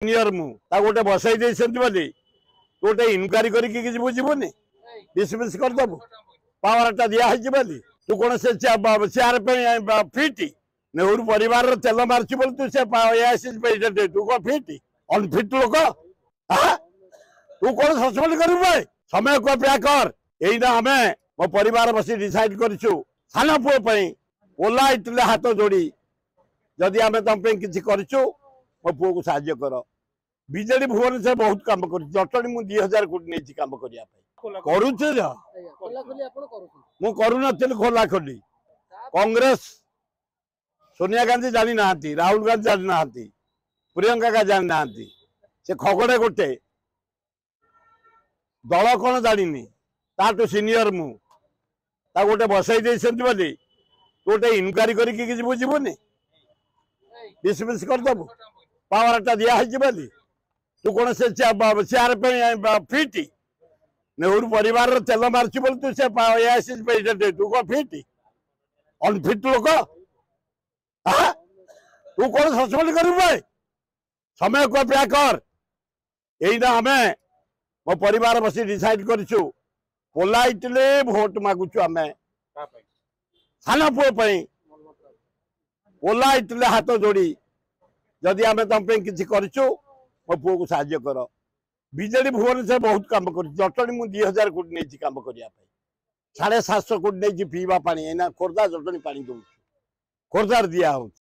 Senior मु गोटे बसई बोली तू गोटे इनक्वारी करनी डिसमिस करदेबू पावरटा दिखाई बोली तू कौन से चेयर फिट नेहरू परिवार तेल मार्च बोली तू से प्रेसिडेंट तू कौन फिट अनफिट लोक तू कौन सस्पेंड कर समय को अपेक्षा कर यहीना आम मो परिवार बस डिसाइड करूँ सान पुओ ओला इटले हाथ जोड़ी जदि आम तुम कि करूँ मो पुओ को साहाय्य कर बीजेडी भुवनेश्वर बहुत काम कर जटणी मुझे 2000 कोटी नहीं काम करने करूँ खोला खोली कांग्रेस सोनिया गांधी जानी ना राहुल गांधी जानी ना प्रियंका का जानी ना से खगड़े गोटे दल कौन जानी ताठू सिनियर मु गोटे बसई बोली तू गोटे इनक्वारी करनी डिसमिस करदेबू पावरटा दिखाई बोली तू कौन से चेयर फिट नेहरू परिवार तेल मार्च बोली तू से प्रेसिडेंट तू कौन फिट अनफिट लोक तू कौन सस्पेंड कर समय को अपेक्षा कर यहीना आम मो परिवार बस डिसाइड करूँ पोलाइटली भोट मागुचु आम सान पुओ पोलाइटली हाथ जोड़ी जदि आम तुम कि करूँ मो पुओ को साहाय्य कर बीजेडी भुवनेश्वर बहुत काम कर जटणी मुझे 2000 कोटी नहीं काम करने 750 कोटी नहीं पीवा पानी खोर्धा जटणी पानी दौ खोर्धार दिया हो।